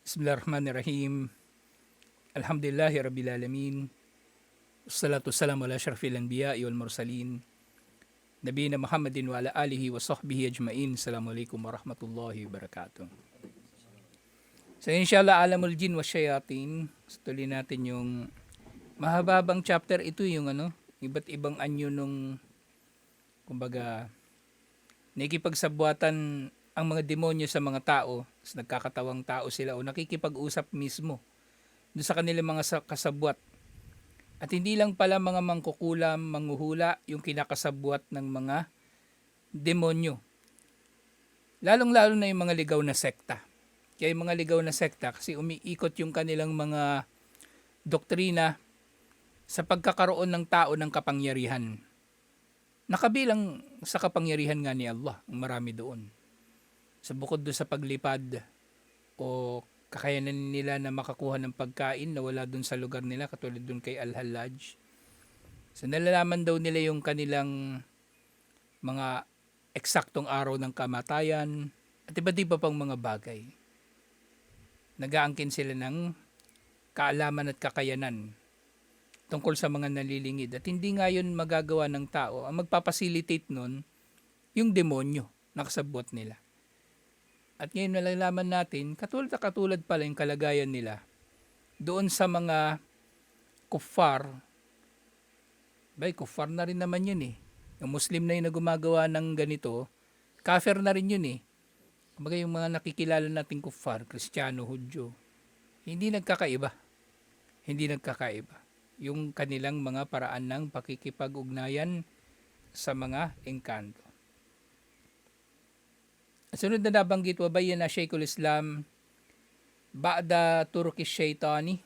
Bismillahirrahmanirrahim. Alhamdulillahi Rabbil Alamin. Wassalatu wassalamu ala asyrafil anbiya'i wal mursalin. Nabiyina Muhammadin wa ala alihi wa sahbihi ajmain. Assalamualaikum warahmatullahi wabarakatuh. So inshallah alamul jin wa syayatin. Tuloy natin yung mahababang chapter ito, yung iba't ibang anyo nung kumbaga nakikipagsabuatan ang mga demonyo sa mga tao. Nagkakatawang tao sila o nakikipag-usap mismo doon sa kanilang mga kasabwat. At hindi lang pala mga mangkukulam, manghuhula yung kinakasabwat ng mga demonyo. Lalong-lalo na yung mga ligaw na sekta. Kaya yung mga ligaw na sekta kasi umiikot yung kanilang mga doktrina sa pagkakaroon ng tao ng kapangyarihan. Nakabilang sa kapangyarihan nga ni Allah, ang marami doon. Sa bukod doon sa paglipad o kakayanan nila na makakuha ng pagkain na wala doon sa lugar nila, katulad doon kay Al-Hallaj. So nalalaman daw nila yung kanilang mga eksaktong araw ng kamatayan at iba't iba pang mga bagay. Nag-aangkin sila ng kaalaman at kakayanan tungkol sa mga nalilingid. At hindi nga yun magagawa ng tao. Ang magpapasilitate nun, yung demonyo na kasabwat nila. At ngayon nalalaman natin, katulad pala yung kalagayan nila doon sa mga kuffar. Kuffar na rin naman yun eh. Yung Muslim na yun na gumagawa ng ganito, kafir na rin yun eh. Kumbaga yung mga nakikilala nating kuffar, Kristiyano, Hudyo, hindi nagkakaiba. Hindi nagkakaiba. Yung kanilang mga paraan ng pakikipag-ugnayan sa mga engkanto. Sunod na nabanggit, wabayan na Shaykhul Islam ba'da Turkish Shaitan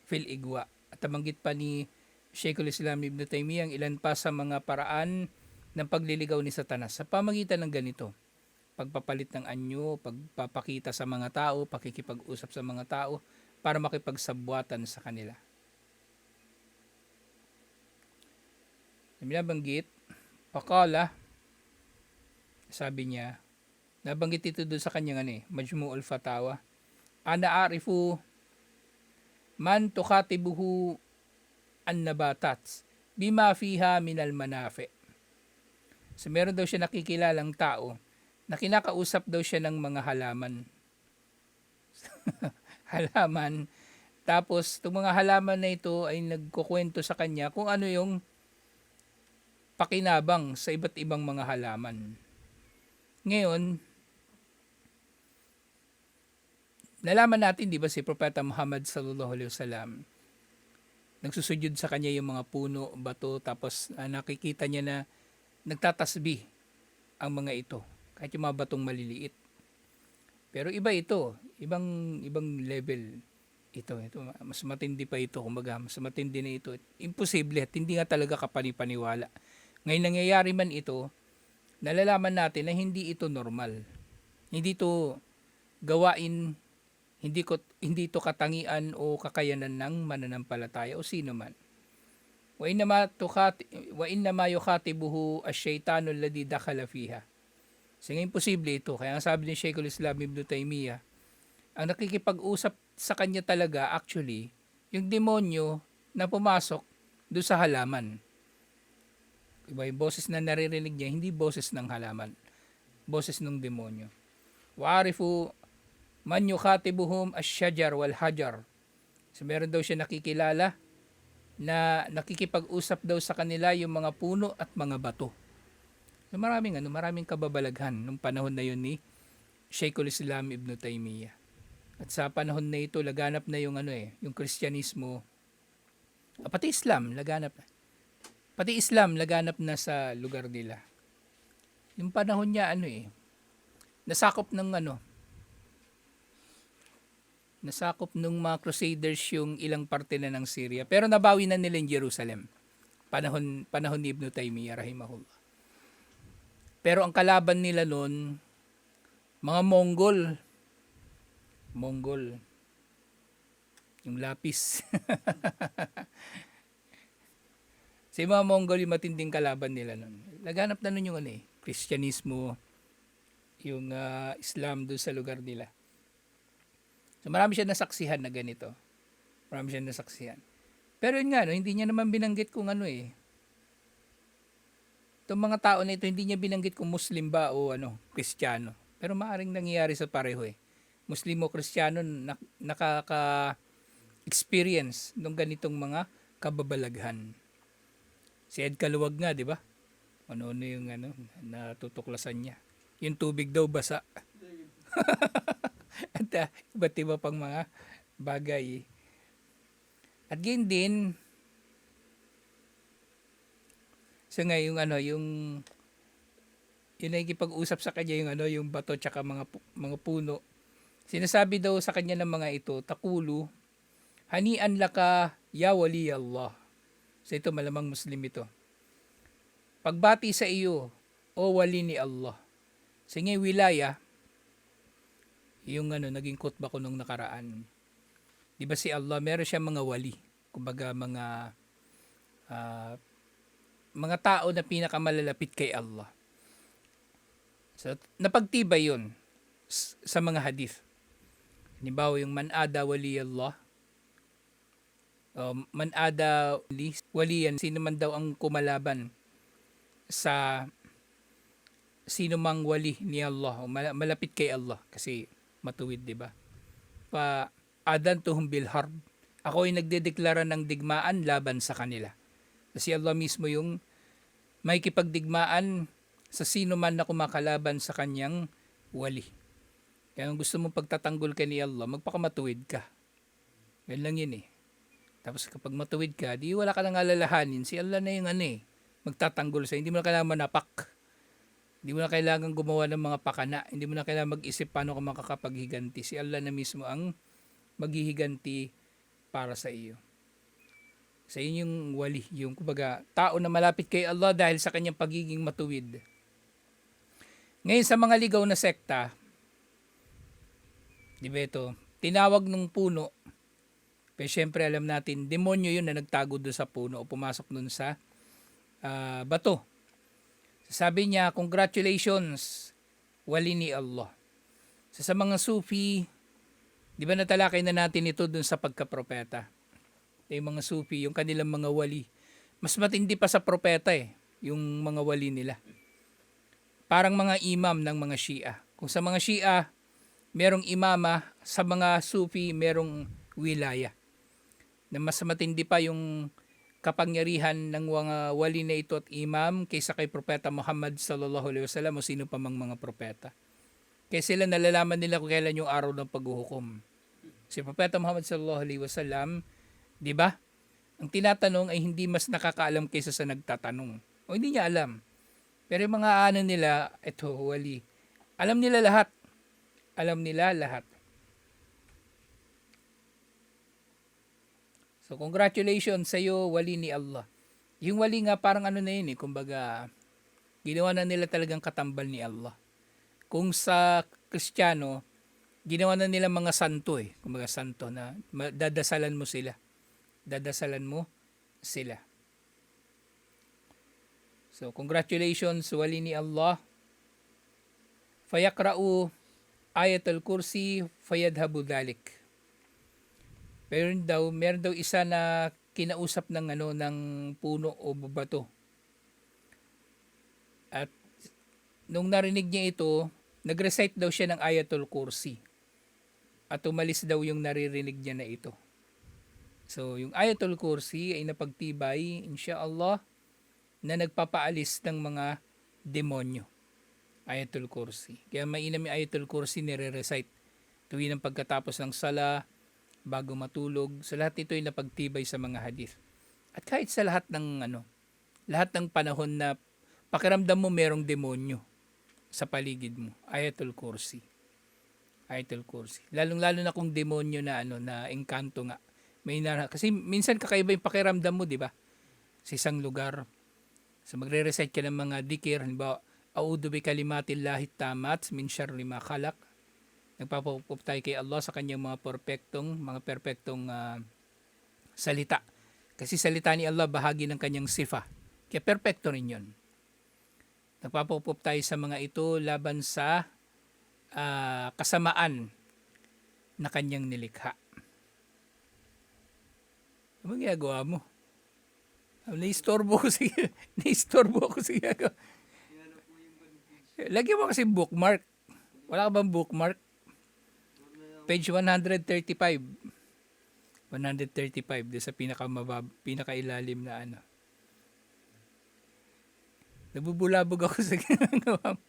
fil igwa. At nabanggit pa ni Shaykhul Islam Ibn Taymiyyah ang ilan pa sa mga paraan ng pagliligaw ni Satanas sa pamagitan ng ganito. Pagpapalit ng anyo, pagpapakita sa mga tao, pakikipag-usap sa mga tao para makipagsabwatan sa kanila. Nabanggit, pakala, sabi niya, nabanggit ito doon sa kanyang Majmu'ul Fatawa. Ana arifu man tukhatibuhu an-nabatat bima fiha minal manafi. So meron daw siya nakikilalang tao na kinakausap daw siya ng mga halaman. Halaman. Tapos itong mga halaman na ito ay nagkukwento sa kanya kung ano yung pakinabang sa iba't ibang mga halaman. Ngayon, nalaman natin, di ba, si Propeta Muhammad sallallahu alaihi wasallam, nagsusujud sa kanya yung mga puno, bato, tapos nakikita niya na nagtatasbih ang mga ito, kahit yung mga batong maliliit. Pero iba ito, ibang level ito, mas matindi pa ito, kumbaga, mas matindi na ito. Imposible at hindi nga talaga kapanipaniwala. Ngayon nangyayari man ito, nalalaman natin na hindi ito normal. Hindi ito gawain, hindi ito katangian o kakayanan ng mananampalataya o sino man. Wa innama yukhatibuhu ash-shaytanu alladhi dakhala fiha. So imposible ito. Kaya sabi ni Shaykhul Islam Ibn Taymiyyah, ang nakikipag-usap sa kanya talaga actually yung demonyo na pumasok doon sa halaman. Iba yung boses na naririnig niya, hindi boses ng halaman. Boses ng demonyo. Wa'arifu man yukhatibuhum ash-shajar wal hajar. So meron daw siya nakikilala na nakikipag-usap daw sa kanila yung mga puno at mga bato. So maraming kababalaghan nung panahon na yun ni Shaykhul Islam Ibn Taymiyyah. At sa panahon na ito, laganap na yung yung Kristyanismo, pati Islam, laganap na. Pati Islam laganap na sa lugar nila. Yung panahon niya nasakop ng mga Crusaders yung ilang parte na ng Syria. Pero nabawi na nila yung Jerusalem. Panahon ni Ibn Taymiyyah rahimahullah. Pero ang kalaban nila noon, mga Mongol. Yung lapis. Sa mga Mongol, yung matinding kalaban nila nun. Laganap na nun yung Kristyanismo, yung Islam doon sa lugar nila. So marami siya nasaksihan na ganito. Marami siya nasaksihan. Pero yun nga, no, hindi niya naman binanggit kung ano eh. Itong mga tao na ito, hindi niya binanggit kung Muslim ba o Kristiyano. Pero maaring nangyayari sa pareho eh. Muslim o Kristiyano nakaka-experience ng ganitong mga kababalaghan. Si Ed Kaluwag nga, di ba? Ano-ano yung natutuklasan niya. Yung tubig daw basa. At iba't iba pang mga bagay. At ganyan din, so nga yung nakikipag-usap sa kanya yung bato tsaka mga puno. Sinasabi daw sa kanya ng mga ito, takulu, hanian laka ya wali Allah. So ito malamang Muslim ito. Pagbati sa iyo, o wali ni Allah. Sige wilaya, yung naging khutbah ko nung nakaraan. Di ba si Allah, meron siya mga wali. Kumbaga mga tao na pinakamalalapit kay Allah. So, napagtibay yun sa mga hadith. Halimbawa yung man ada wali Allah, man ada waliyan, sino man daw ang kumalaban sa sino mang wali ni Allah, o malapit kay Allah, kasi matuwid, di ba? Pa adantuhum bil harb, ako ay nagdedeklara ng digmaan laban sa kanila. Kasi Allah mismo yung may kipagdigmaan sa sino man na kumakalaban sa kanyang wali. Kaya kung gusto mong pagtatanggol ka ni Allah, magpakamatuwid ka. Yan lang yun eh. Tapos kapag matuwid ka, di wala ka nang alalahanin. Si Allah na yung magtatanggol sa. Hindi mo na kailangan manapak. Hindi mo na kailangan gumawa ng mga pakana. Hindi mo na kailangan mag-isip paano ka makakapaghiganti. Si Allah na mismo ang maghihiganti para sa iyo. Sa inyong wali, yung kumbaga tao na malapit kay Allah dahil sa kanyang pagiging matuwid. Ngayon sa mga ligaw na sekta, di ba ito, tinawag ng puno, pero syempre alam natin, demonyo yun na nagtago doon sa puno o pumasok doon sa bato. Sabi niya, congratulations, wali ni Allah. So, sa mga Sufi, di ba natalakay na natin ito doon sa pagkapropeta? Yung mga Sufi, yung kanilang mga wali. Mas matindi pa sa propeta yung mga wali nila. Parang mga imam ng mga Shia. Kung sa mga Shia, merong imama, sa mga Sufi, merong wilaya. Na mas matindi pa yung kapangyarihan ng mga wali na ito at imam kaysa kay Propeta Muhammad sallallahu alaihi wasallam o sino pa mang mga propeta. Kaya sila nalalaman nila kung kailan yung araw ng paghuhukom. Si Propeta Muhammad sallallahu alaihi wasallam, di ba? Ang tinatanong ay hindi mas nakakaalam kaysa sa nagtatanong. O hindi niya alam. Pero yung mga nila, ito, wali. Alam nila lahat. Alam nila lahat. So, congratulations sa iyo, wali ni Allah. Yung wali nga, parang na yun kumbaga, ginawa na nila talagang katambal ni Allah. Kung sa Kristiyano, ginawa na nila mga santo kumbaga santo na dadasalan mo sila. Dadasalan mo sila. So, congratulations, wali ni Allah. Fayakra'u ayatul kursi fayadhabu dhalik. Pero meron daw isa na kinausap ng puno o bato. At nung narinig niya ito, nag-recite daw siya ng ayatul kursi. At umalis daw yung naririnig niya na ito. So, yung ayatul kursi ay napagtibay, insyaallah, na nagpapaalis ng mga demonyo. Ayatul kursi. Kaya mainam yung ayatul kursi nire-recite tuwing ang pagkatapos ng sala, bago matulog. Sa lahat ito ay napagtibay sa mga hadith. At kahit sa lahat ng panahon na pakiramdam mo merong demonyo sa paligid mo, ayatul kursi. Ayatul kursi. Lalong-lalo na kung demonyo na na engkanto nga. Kasi minsan kakaiba yung pakiramdam mo, di ba? Sa isang lugar. So magre-recite ka ng mga dikir, halimbawa, a'udhu bi kalimatillahi tamat min syarri ma khalaq. Nagpapaupo tayo kay Allah sa kanyang mga perpektong salita. Kasi salita ni Allah bahagi ng kanyang sifa. Kaya perpekto rin yun. Nagpapaupo tayo sa mga ito laban sa kasamaan na kanyang nilikha. Ano ginagawa mo? Naistorbo ko sige. Naistorbo ko sige. Lagyan mo kasi bookmark. Wala ka bang bookmark? Page 135. 135 doon sa pinakailalim na ano. Nabubulabog ako sa ginagawa mo.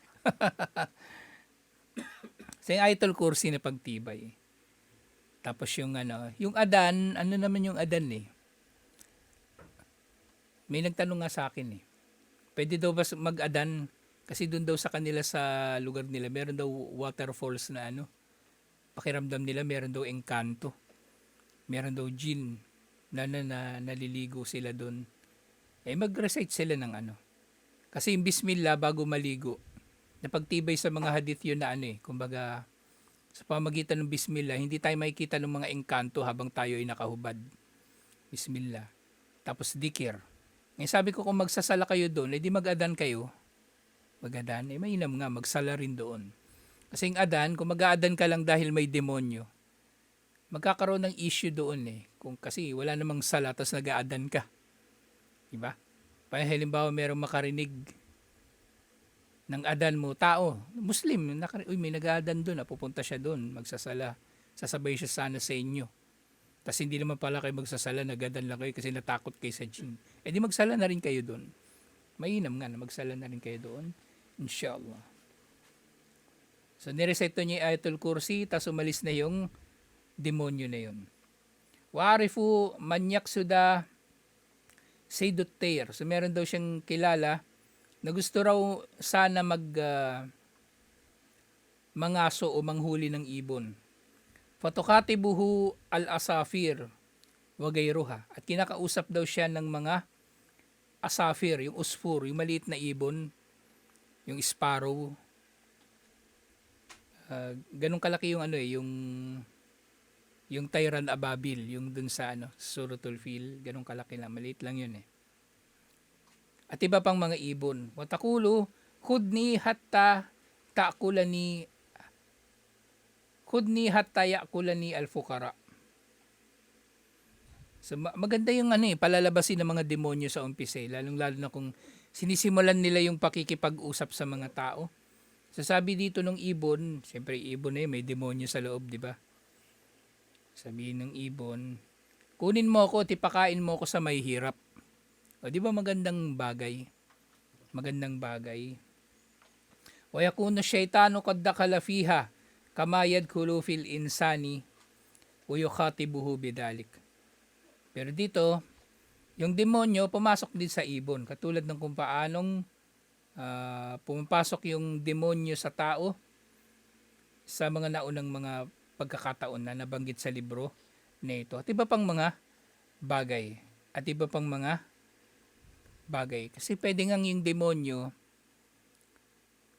Sa yung Ayatul Kursi na pagtibay. Tapos yung ano, yung Adan, ano naman yung Adan eh? May nagtanong nga sa akin eh. Pwede daw ba mag-Adan? Kasi doon daw sa kanila sa lugar nila, meron daw waterfalls na ano. Pakiramdam nila, meron daw engkanto. Meron daw jinn na naliligo sila doon. Eh mag-recite sila ng ano. Kasi yung Bismillah bago maligo, napagtibay sa mga hadith yun na ano eh. Kumbaga, sa pamagitan ng Bismillah, hindi tayo makikita ng mga engkanto habang tayo ay nakahubad. Bismillah. Tapos dikir. Ngayon sabi ko kung magsasala kayo doon, edi mag-adan kayo. Mag-adan, eh mainam nga, magsala rin doon. Kasi yung adan, kung mag-aadan ka lang dahil may demonyo, magkakaroon ng issue doon eh. Kung kasi wala namang sala, tapos nag-aadan ka. Diba? Kaya halimbawa merong makarinig ng adan mo, tao, Muslim, may nag-aadan doon, pupunta siya doon, magsasala. Sasabay siya sana sa inyo. Tapos hindi naman pala kayo magsasala, nag-adan lang kayo kasi natakot kayo sa jinn. Eh di magsala na rin kayo doon. Mainam nga na magsala na rin kayo doon. Inshallah. So nireseto niya yung Ayatul Kursi, tapos umalis na yung demonyo na yun. Warifu manyak suda Saydut Tair. So meron daw siyang kilala na gusto raw sana mangaso o manghuli ng ibon. Fatokatibuhu al-asafir wagayruha. At kinakausap daw siya ng mga asafir, yung usfur, yung maliit na ibon, yung sparrow. Ganun kalaki yung ano eh, yung Tyran Ababil, yung dun sa ano, Suratul Fil, ganun kalaki lang, maliit lang yun eh. At iba pang mga ibon. Watakulu, khudni hatta yakulani al-fuqara. So maganda yung ano eh, palalabasin ng mga demonyo sa umpisa eh, lalong-lalo na kung sinisimulan nila yung pakikipag-usap sa mga tao. So sabi dito ng ibon, siyempre ibon eh, may demonyo sa loob, di ba? Sabihin ng ibon, kunin mo ako, tipakain mo ako sa may hirap. O di ba magandang bagay? Magandang bagay. Wa yakunu syaitanu qad dakhala fiha kama yadkhulu fil insani wa yukhatibuhu bidalik. Pero dito, yung demonyo pumasok din sa ibon, katulad ng kung paanong pumapasok yung demonyo sa tao sa mga naunang mga pagkakataon na nabanggit sa libro na ito. At iba pang mga bagay. Kasi pwede nga yung demonyo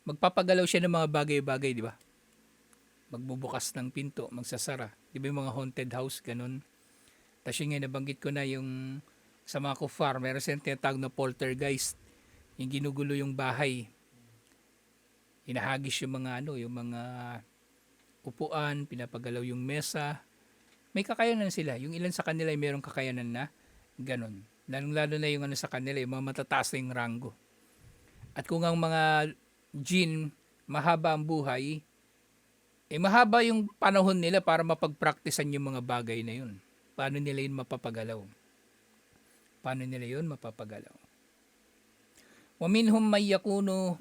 magpapagalaw siya ng mga bagay-bagay, di ba? Magbubukas ng pinto, magsasara. Di ba yung mga haunted house, ganun. Tapos yung nga nabanggit ko na yung sa mga kufar, meron silang tinatawag na poltergeist. Yung ginugulo yung bahay. Hinahagis yung mga upuan, pinapagalaw yung mesa. May kakayanan sila. Yung ilan sa kanila ay mayroong kakayanan na ganun. Lalong-lalo na yung sa kanila, yung mga matataas na yung ranggo. At kung ang mga jinn mahaba ang buhay, mahaba yung panahon nila para mapagpraktisan yung mga bagay na yun. Paano nila yun mapapagalaw? Wa minhum may yakunu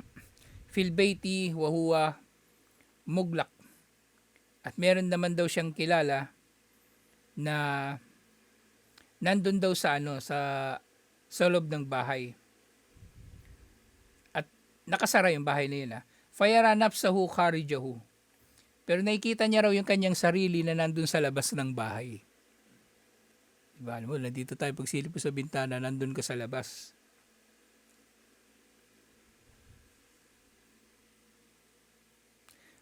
fil bayti wa huwa muglaq. At meron naman daw siyang kilala na nandun daw sa loob ng bahay. At nakasara yung bahay na yun. Fayara nafsahu kharijahu. Pero nakikita niya raw yung kanyang sarili na nandun sa labas ng bahay. Diba? Alam mo, nandito tayo pagsilip sa bintana, nandun ka sa labas.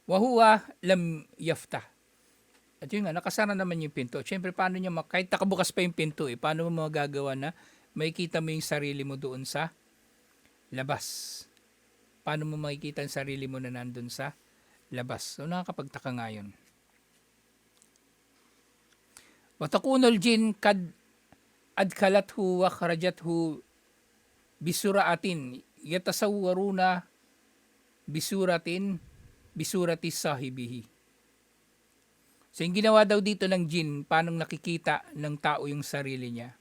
Wahuwa lam yaftah. At yun nga, nakasara naman yung pinto. Siyempre, paano niya, kahit nakabukas pa yung pinto, paano mo magagawa na makikita mo yung sarili mo doon sa labas? Paano mo makikita yung sarili mo na nandun sa labas? So, nakakapagtaka nga yun. Watakunol jin kad adkalathu wa kharajathu bisuraatin yatasawwaruna bisurati sahibihi. So yung ginawa daw dito ng jin, paano nakikita ng tao yung sarili niya.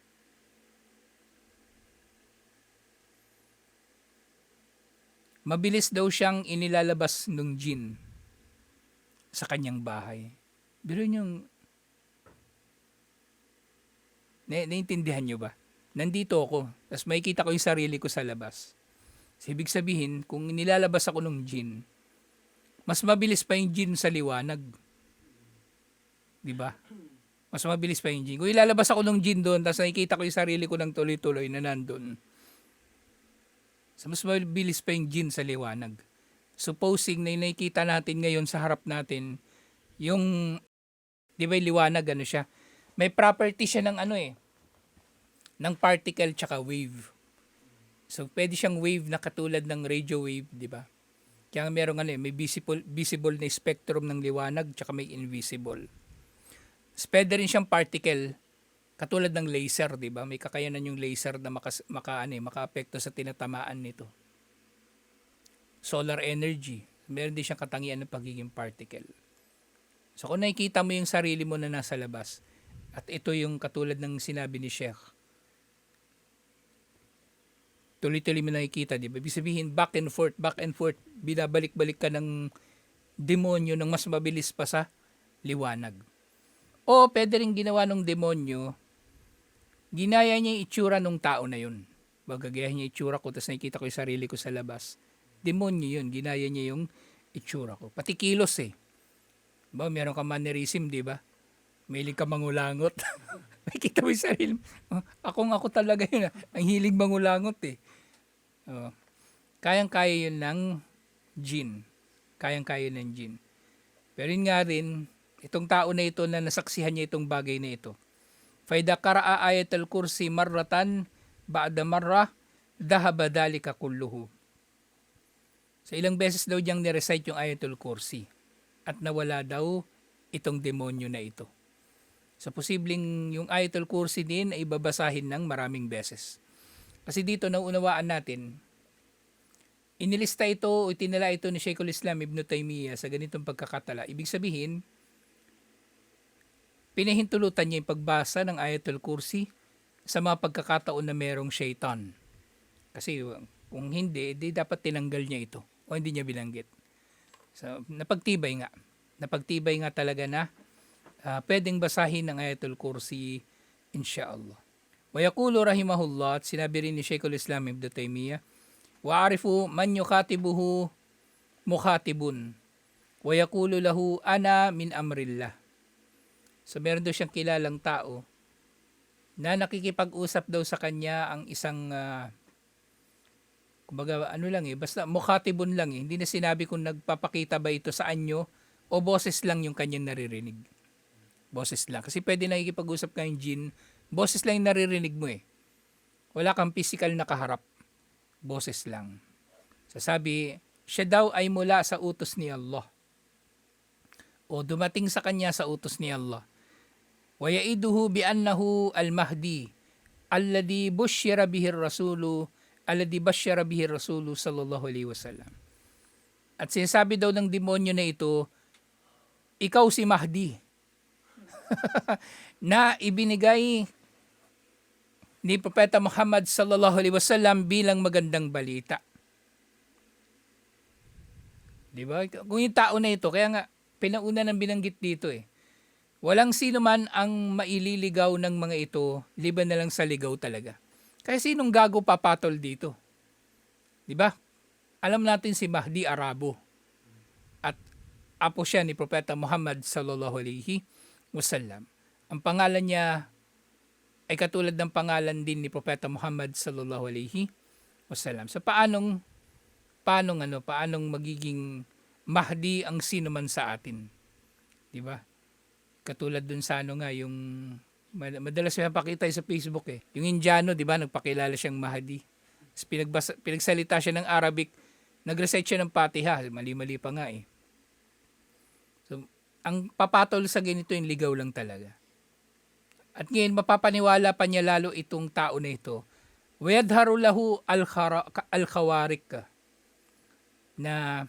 Mabilis daw siyang inilalabas ng jin sa kanyang bahay. Pero yung naiintindihan nyo ba? Nandito ako, tapos makikita ko yung sarili ko sa labas. So, ibig sabihin, kung nilalabas ako ng jin, mas mabilis pa yung jin sa liwanag. Di ba? Mas mabilis pa yung jin. Kung ilalabas ako ng jin doon, tapos nakikita ko yung sarili ko ng tuloy-tuloy na nandun, so mas mabilis pa yung jin sa liwanag. Supposing na yung nakikita natin ngayon sa harap natin, yung, di ba yung liwanag, ano siya? May property siya ng ng particle tsaka wave. So, pwede siyang wave na katulad ng radio wave, di ba? Kaya merong may visible na spectrum ng liwanag tsaka may invisible. So, pwede rin siyang particle katulad ng laser, di ba? May kakayanan yung laser na makaapekto sa tinatamaan nito. Solar energy. Meron din siyang katangian ng pagiging particle. So, kung nakikita mo yung sarili mo na nasa labas, at ito yung katulad ng sinabi ni Sheikh, tuloy-tuloy mo nakikita, di ba? Ibig sabihin, back and forth, binabalik-balik ka ng demonyo ng mas mabilis pa sa liwanag. O pwede rin ginawa ng demonyo, ginaya niya yung itsura ng tao na yun. Bagagayahin niya yung itsura ko, tapos nakikita ko yung sarili ko sa labas. Demonyo yun, ginaya niya yung itsura ko. Pati kilos Ba, meron ka mannerism, di ba? Mahilig ka mangulangot. Makikita mo yung sarili mo. Ako talaga yun. Ang hilig mangulangot Kayang-kaya yun ng jin. Kayang-kaya ng jin. Pero yun nga rin, itong tao na ito na nasaksihan niya itong bagay na ito. Faida kara'a ayatul kursi marratan ba'da marra dahaba dalika kulluhu. Sa ilang beses daw diyang nirecite yung ayatul kursi at nawala daw itong demonyo na ito. So, posibleng yung ayatul kursi din ay babasahin ng maraming beses. Kasi dito naunawaan natin, inilista ito o itinala ito ni Sheikhul Islam Ibn Taymiyyah sa ganitong pagkakatala. Ibig sabihin, pinahintulutan niya yung pagbasa ng ayatul kursi sa mga pagkakataon na merong shaitan. Kasi kung hindi, di dapat tinanggal niya ito o hindi niya binanggit. So, napagtibay nga talaga na pwedeng basahin ng ayatul kursi insyaallah. Wa yaqulu rahimahullah, at sinabi rin ni Sheikhul Islam Ibn Taymiyyah, wa arifu man yukhatibuhu mukhatibun wa yaqulu lahu ana min amrillah. So meron daw siyang kilalang tao na nakikipag-usap daw sa kanya ang isang kumbaga basta mukhatibun lang hindi na sinabi kung nagpapakita ba ito sa anyo o boses lang yung kanyang naririnig. Boses lang. Kasi pwede nakikipag-usap kayong jin, boses lang yung naririnig mo Wala kang physical na kaharap. Boses lang. Sasabi, siya daw ay mula sa utos ni Allah. O dumating sa kanya sa utos ni Allah. Wa yaiduhu bi annahu al-mahdi alladhi bushira bihi ar-rasulu sallallahu alaihi wasallam. At sinasabi daw ng demonyo na ito, ikaw si Mahdi. Na ibinigay ni Propeta Muhammad sallallahu alaihi wasallam bilang magandang balita. Di ba? Kung yung tao na ito, kaya nga pinauna nang binanggit dito Walang sino man ang maililigaw ng mga ito, liban na lang sa ligaw talaga. Kaya sinong gago papatol dito? Di ba? Alam natin si Mahdi Arabo. At apo siya ni Propeta Muhammad sallallahu alaihi wasallam. Ang pangalan niya ay katulad ng pangalan din ni Propeta Muhammad sallallahu alaihi wasallam. So paanong magiging Mahdi ang sino man sa atin? 'Di ba? Katulad dun sa yung madalas siya pakita sa Facebook Yung Indiano, 'di ba, nagpakilala siyang Mahdi. Pinagsalita siya ng Arabic, nag-recite siya ng Fatiha, mali-mali pa nga So ang papatol sa ganito yung ligaw lang talaga. At ngayon, mapapaniwala pa niya lalo itong tao na ito. Wayadharu lahu al-khawarik na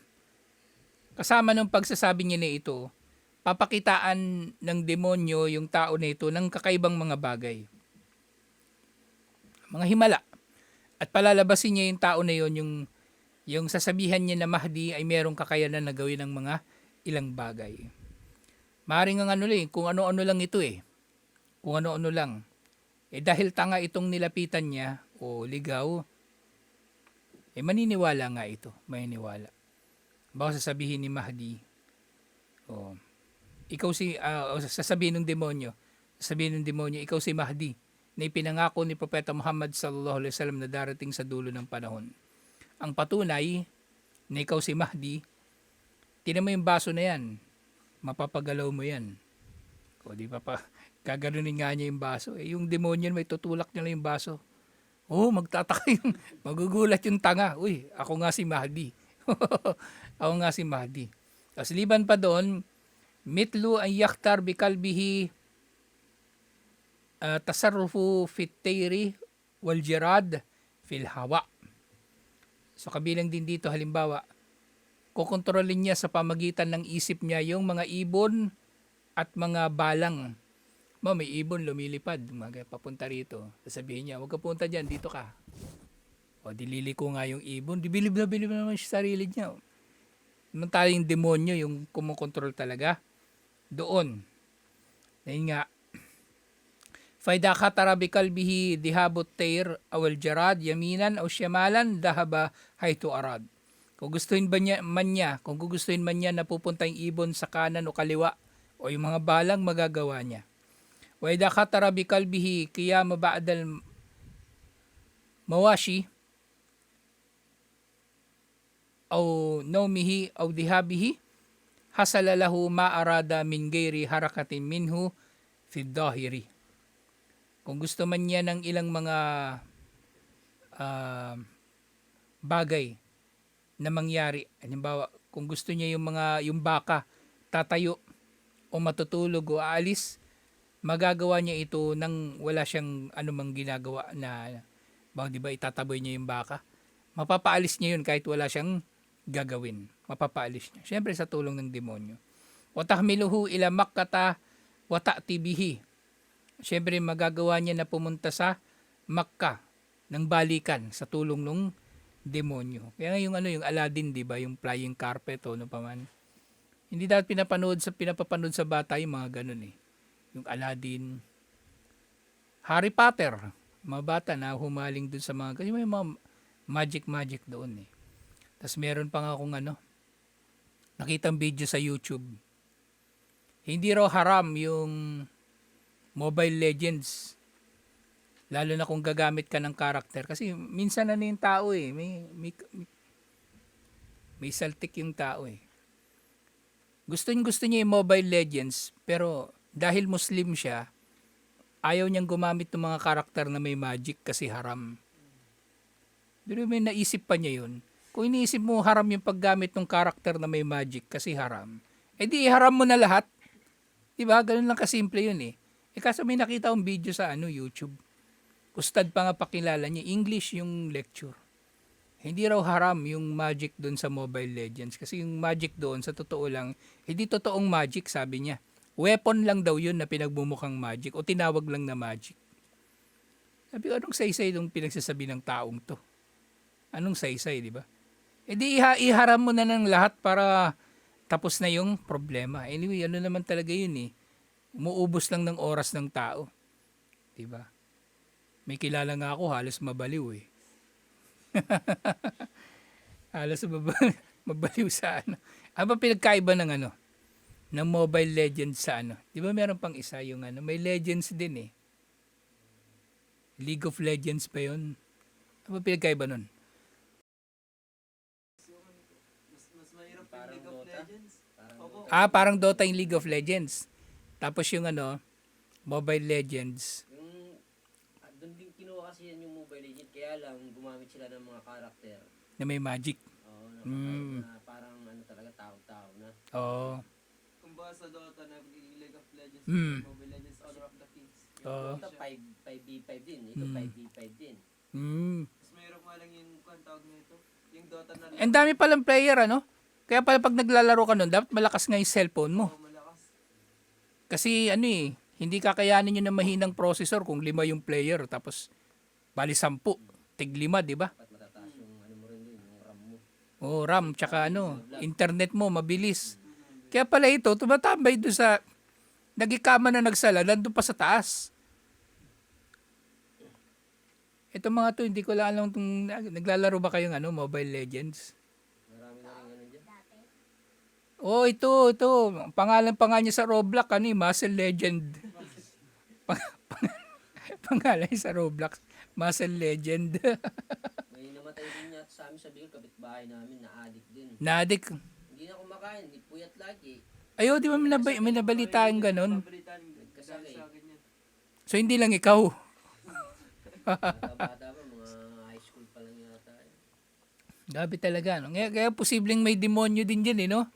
kasama ng pagsasabi niya na ito, papakitaan ng demonyo yung tao na ito ng kakaibang mga bagay. Mga himala. At palalabasin niya yung tao na yun, yung sasabihan niya na Mahdi ay merong kakayanan na gawin ng mga ilang bagay. Maaaring ang kung ano-ano lang ito eh. Kung ano-ano lang. Dahil tanga itong nilapitan niya o ligaw, maniniwala nga ito. Maniniwala. Baka sasabihin ni Mahdi, ikaw sasabihin ng demonyo, ikaw si Mahdi, na ipinangako ni Propeta Muhammad sallallahu alaihi wasallam na darating sa dulo ng panahon. Ang patunay na ikaw si Mahdi, tinan mo yung baso na yan, mapapagalaw mo yan. O di pa gaganunin nga niya yung baso. Yung demonyo may tutulak niya lang yung baso. Magtataka yung, magugulat yung tanga. Uy, ako nga si Mahdi. Ako nga si Mahdi. Tapos liban pa doon, mitlu ang yakhtar bikalbihi tasarrufu fit tayri wal jirad fil hawa. So kabilang din dito halimbawa, kokontrolin niya sa pamagitan ng isip niya yung mga ibon at mga balang. May ibon lumilipad, papunta rito. Sasabihin niya, huwag ka punta dyan, dito ka. Dilili ko nga yung ibon, bilib na naman siya sarili niya. Naman tayong demonyo yung kumukontrol talaga. Doon. Ayun nga, Faida khatara bikalbihi dihabut tayr awal jarad yaminan o syamalan dahaba haytu arad. Kung gustuhin man niya na pupunta yung ibon sa kanan o kaliwa o yung mga balang magagawa niya. Faida khatara bikalbihi qiyam ba'dal mawashi o naumihi o dihabihi hasala lahu ma arada min ghairi harakatin minhu fi dhahiri. Kung gusto man niya ng ilang mga bagay na mangyari, halimbawa, kung gusto niya yung baka tatayo o matutulog o aalis, magagawa niya ito nang wala siyang anumang ginagawa na, di ba, itataboy niya yung baka. Mapapaalis niya yun kahit wala siyang gagawin. Mapapaalis niya. Siyempre sa tulong ng demonyo. Watahmiluhu ila makkata wata'ti bihi. Siyempre magagawa niya na pumunta sa Makkah ng balikan sa tulong ng demonyo. Kaya yung yung Aladdin, 'di ba, yung flying carpet o ano pa man. Hindi dapat pinapapanood sa bata yung mga ganun eh. Yung Aladdin, Harry Potter, mga bata na humaling dun sa mga kasi may mga magic doon eh. Tapos meron pa nga akong nakitang video sa YouTube. Hindi raw haram yung Mobile Legends. Lalo na kung gagamit ka ng karakter. Kasi minsan yung tao eh. May saltik yung tao eh. Gusto niya yung Mobile Legends. Pero dahil Muslim siya, ayaw niyang gumamit ng mga karakter na may magic kasi haram. Pero may naisip pa niya yun. Kung iniisip mo haram yung paggamit ng karakter na may magic kasi haram, di haram mo na lahat. Diba? Ganun lang kasimple yun eh. Kaso may nakita akong video sa YouTube. Ustad pa nga pakilala niya. English yung lecture. Hindi raw haram yung magic doon sa Mobile Legends. Kasi yung magic doon, sa totoo lang, hindi totoong magic, sabi niya. Weapon lang daw yun na pinagmumukhang magic o tinawag lang na magic. Sabi ko, anong saysay itong pinagsasabi ng taong to? Anong saysay, di ba? Iharam mo na ng lahat para tapos na yung problema. Anyway, ano naman talaga yun eh. Umuubos lang ng oras ng tao. Diba? May kilala nga ako, halos mabaliw eh. Halos mabaliw sa Ano ba pinagkaiba ng ng Mobile Legends sa Diba meron pang isa yung may Legends din eh. League of Legends pa yun. Ano ba pinagkaiba nun? Mas mahirap yung League of Legends. Parang Dota yung League of Legends. Tapos yung Mobile Legends. Doon din kinuha kasi yan yung Mobile Legends. Kaya lang gumamit sila ng mga karakter Na may magic. Oo, na parang talaga tao-tao na. Oo. Kumbaga sa Dota na League of Legends, Mm. Mobile Legends, Honor of the Kings. Oo. Dota 5v5 din. Ito 5v5 din. Mas mayroon nga lang yung kung tawag nito. Yung Dota na Ang dami palang player, ano? Kaya pala pag naglalaro ka nun, dapat malakas nga yung cellphone mo. malakas. Kasi ano eh, hindi kakayanin nyo na mahinang processor kung 5 yung player, tapos bali 10, tig 5, di ba? Dapat matataas yung ano mo rin din, yung RAM mo. O RAM, tsaka ano, internet mo, mabilis. Kaya pala ito, tumatambay doon sa, nagikama na nagsala, nandun pa sa taas. Ito mga to, hindi ko lang alam kung naglalaro ba kayong ano, Mobile Legends. Marami na rin ano dyan. Oh, ito. Pangalan pa nga niya sa Roblox, ano eh, Muscle Legend. Pangalan niya sa Roblox, Muscle Legend. May namatay din yata sa amin sa Bicol, kapitbahay namin, na-addict din. Nadik. Hindi na kumakain, puyat lagi. Ayo, di ba may nabalitaan ganon? Pabalitan. Kasakit. Sa akin yan. So, hindi lang ikaw. Bata pa, mga high school pa lang yata. Grabe talaga. No? Kaya posibleng may demonyo din dyan, eh, no?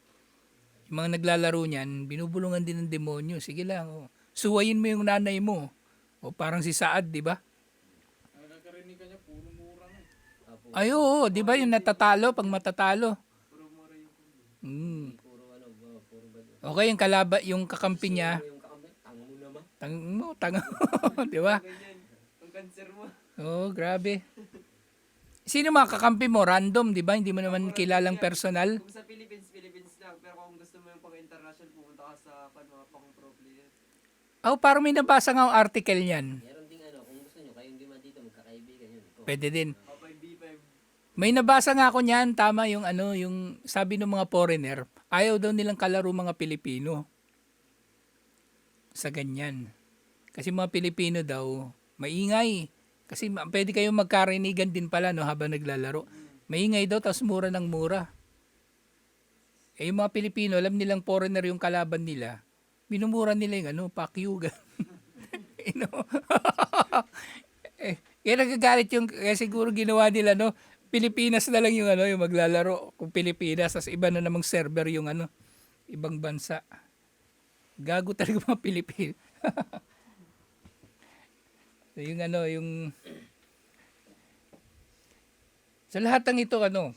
Yung mga naglalaro niyan, binubulungan din ng demonyo. Sige lang, oh. Suwayin mo yung nanay mo. O parang si Saad, di ba? Nakakarinig ka niya, puro mura nga. Apo, Ay, oo, di ba yung natatalo pag matatalo? Puro mura yung puro ano, puro ba? Okay, yung yung kakampi niya, Yung kakampi, tanga mo naman. tanga mo, di ba? ganyan. Ang cancer mo. Oo, grabe. Sino mga kakampi mo? Random, di ba? Hindi mo naman kilalang personal. Kung sa Philippines lang. Pero kung gusto mo yung pang-international, pumunta ka sa mga pang-pro player. Oh, parang may nabasa nga ang article niyan. Meron ding ano, kung gusto nyo, kayong lima dito, magkakaibigan yun. Ito. Pwede din. O 5v5. May nabasa nga ako niyan, tama yung ano, yung sabi ng mga foreigner, ayaw daw nilang kalaro mga Pilipino. Sa ganyan. Kasi mga Pilipino daw, maingay. Kasi pwede kayong magkarinigan din pala no, habang naglalaro. Maingay daw, tapos mura ng mura. Eh yung mga Pilipino, alam nilang foreigner yung kalaban nila, minumura nila yung ano, pakyuga. You know? Kaya nagagalit yung, kaya siguro ginawa nila, no, Pilipinas na lang yung ano, yung maglalaro. Kung Pilipinas, tas iba na namang server yung ano, ibang bansa. Gago talaga mga Pilipino. So, yung ano, yung sa lahat ng ito ano,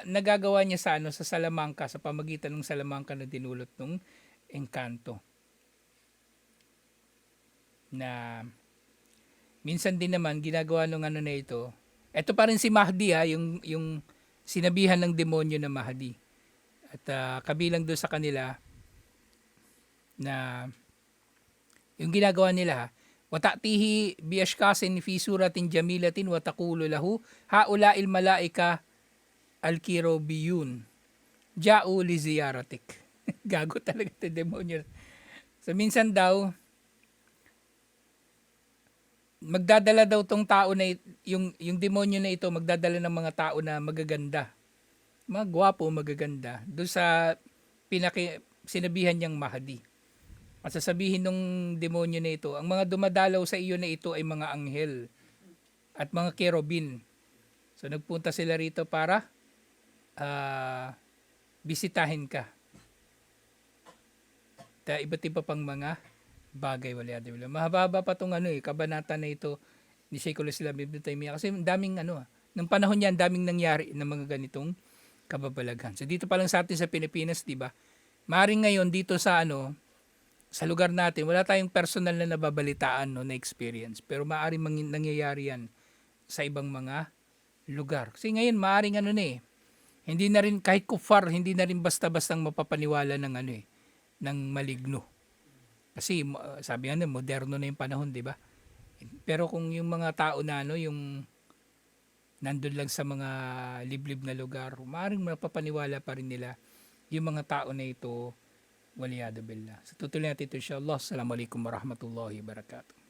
nagagawa niya sa ano sa Salamanca, sa pamagitan ng Salamanca na dinulot ng Encanto. Na minsan din naman ginagawa ng ano na ito. Ito pa rin si Mahdi yung sinabihan ng demonyo na Mahdi. At kabilang doon sa kanila na yung ginagawa nila ha, wata'tihi biashkasin fi suratin jamilatin wataqulu lahu haula'il malaika al-kirobiyun ja'u li ziyaratik. Gago talaga ito demonyo. So minsan daw magdadala daw tong tao na yung demonyo na ito magdadala ng mga tao na magaganda. Mga gwapo, magaganda doon sa sinabihan niyang Mahdi. At sasabihin ng demonyo na ito, ang mga dumadalaw sa iyo na ito ay mga anghel at mga kerubin. So nagpunta sila rito para bisitahin ka. Iba't iba pang mga bagay wala. Mahaba pa tong ano kabanata na ito ni Sheikhul Islam Ibn Taymiyyah kasi daming ano ng panahon niyan daming nangyari ng mga ganitong kababalaghan. So dito pa lang sa atin sa Pilipinas, 'di ba? Maring ngayon dito sa ano sa lugar natin, wala tayong personal na nababalitaan no, na experience. Pero maaaring nangyayari yan sa ibang mga lugar. Kasi ngayon, maaaring ano na hindi na rin, kahit kufar, hindi na rin basta-bastang mapapaniwala ng ano ng maligno. Kasi sabi nga moderno na yung panahon, di ba? Pero kung yung mga tao na ano, yung nandun lang sa mga liblib na lugar, maaaring mapapaniwala pa rin nila yung mga tao na ito waliyadu billah. So tutuloy natin ito insyaAllah. Assalamualaikum warahmatullahi wabarakatuh.